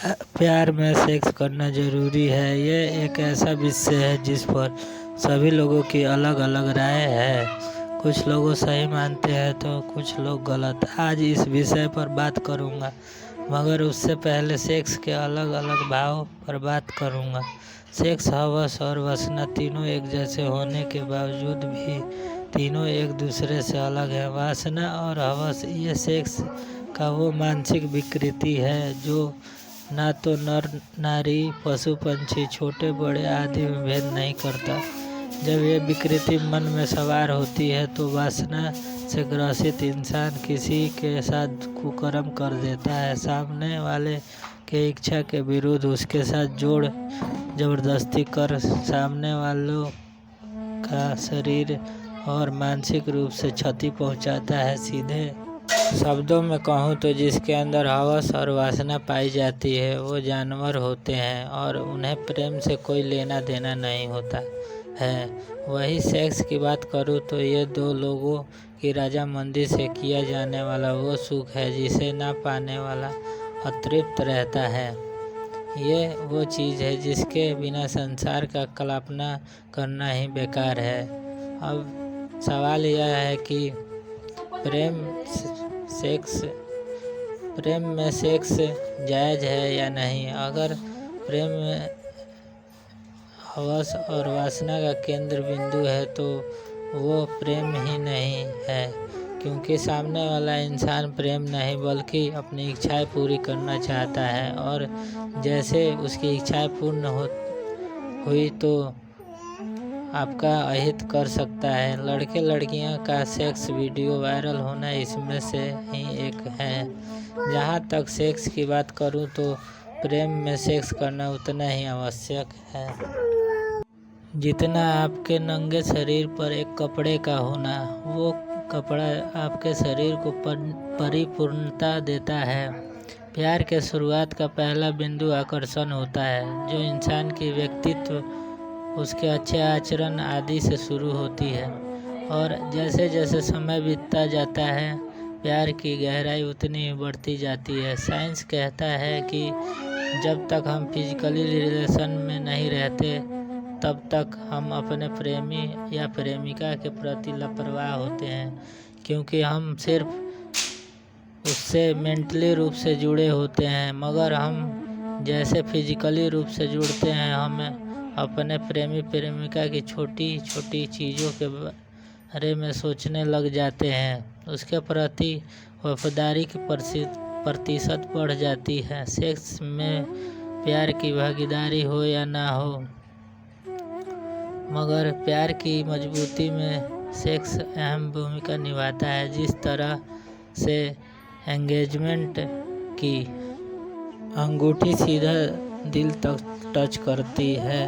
प्यार में सेक्स करना ज़रूरी है। ये एक ऐसा विषय है जिस पर सभी लोगों की अलग अलग राय है। कुछ लोग सही मानते हैं तो कुछ लोग गलत। आज इस विषय पर बात करूंगा, मगर उससे पहले सेक्स के अलग अलग भाव पर बात करूंगा। सेक्स, हवस और वासना तीनों एक जैसे होने के बावजूद भी तीनों एक दूसरे से अलग है। वासना और हवस ये सेक्स का वो मानसिक विकृति है जो ना तो नर नारी, पशु पंछी, छोटे बड़े आदि में भेद नहीं करता। जब ये विकृति मन में सवार होती है तो वासना से ग्रसित इंसान किसी के साथ कुकर्म कर देता है। सामने वाले के इच्छा के विरुद्ध उसके साथ जोड़ जबरदस्ती कर सामने वालों का शरीर और मानसिक रूप से क्षति पहुंचाता है। सीधे शब्दों में कहूँ तो जिसके अंदर हवस और वासना पाई जाती है वो जानवर होते हैं और उन्हें प्रेम से कोई लेना देना नहीं होता है। वही सेक्स की बात करूँ तो ये दो लोगों की रजामंदी से किया जाने वाला वो सुख है जिसे ना पाने वाला अतृप्त रहता है। ये वो चीज़ है जिसके बिना संसार का कल्पना करना ही बेकार है। अब सवाल यह है कि प्रेम में सेक्स जायज़ है या नहीं। अगर प्रेम में हवस और वासना का केंद्र बिंदु है तो वो प्रेम ही नहीं है, क्योंकि सामने वाला इंसान प्रेम नहीं बल्कि अपनी इच्छाएं पूरी करना चाहता है और जैसे उसकी इच्छाएं पूर्ण हुई तो आपका अहित कर सकता है। लड़के लड़कियां का सेक्स वीडियो वायरल होना इसमें से ही एक है। जहाँ तक सेक्स की बात करूँ तो प्रेम में सेक्स करना उतना ही आवश्यक है जितना आपके नंगे शरीर पर एक कपड़े का होना। वो कपड़ा आपके शरीर को परिपूर्णता देता है। प्यार के शुरुआत का पहला बिंदु आकर्षण होता है, जो इंसान की व्यक्तित्व, उसके अच्छे आचरण आदि से शुरू होती है और जैसे जैसे समय बीतता जाता है प्यार की गहराई उतनी ही बढ़ती जाती है। साइंस कहता है कि जब तक हम फिजिकली रिलेशन में नहीं रहते तब तक हम अपने प्रेमी या प्रेमिका के प्रति लापरवाह होते हैं, क्योंकि हम सिर्फ उससे मेंटली रूप से जुड़े होते हैं। मगर हम जैसे फिजिकली रूप से जुड़ते हैं हमें अपने प्रेमी प्रेमिका की छोटी छोटी चीज़ों के बारे में सोचने लग जाते हैं। उसके प्रति वफादारी की प्रतिशत बढ़ जाती है। सेक्स में प्यार की भागीदारी हो या ना हो, मगर प्यार की मजबूती में सेक्स अहम भूमिका निभाता है। जिस तरह से एंगेजमेंट की अंगूठी सीधा दिल तक टच करती है,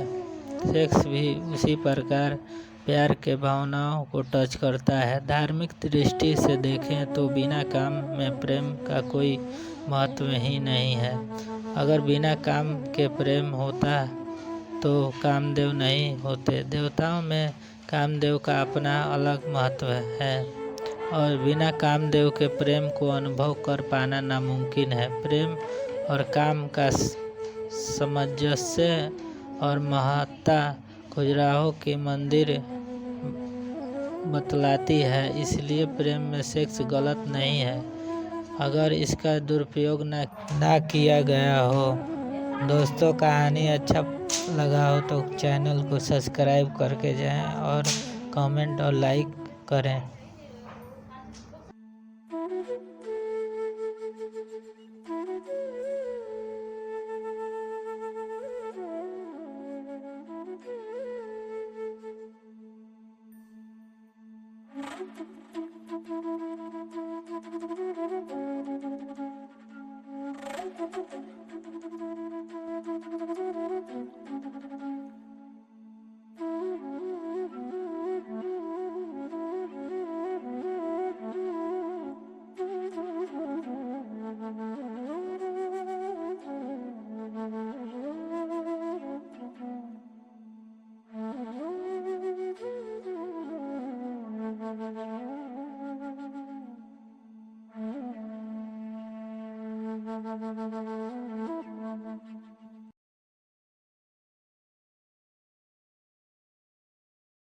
सेक्स भी उसी प्रकार प्यार के भावनाओं को टच करता है। धार्मिक दृष्टि से देखें तो बिना काम में प्रेम का कोई महत्व ही नहीं है। अगर बिना काम के प्रेम होता तो कामदेव नहीं होते। देवताओं में कामदेव का अपना अलग महत्व है और बिना कामदेव के प्रेम को अनुभव कर पाना नामुमकिन है। प्रेम और काम का सामंजस्य और महत्ता खजुराहो की मंदिर बतलाती है। इसलिए प्रेम में सेक्स गलत नहीं है अगर इसका दुरुपयोग ना किया गया हो। दोस्तों, कहानी अच्छा लगा हो तो चैनल को सब्सक्राइब करके जाएं और कमेंट और लाइक करें।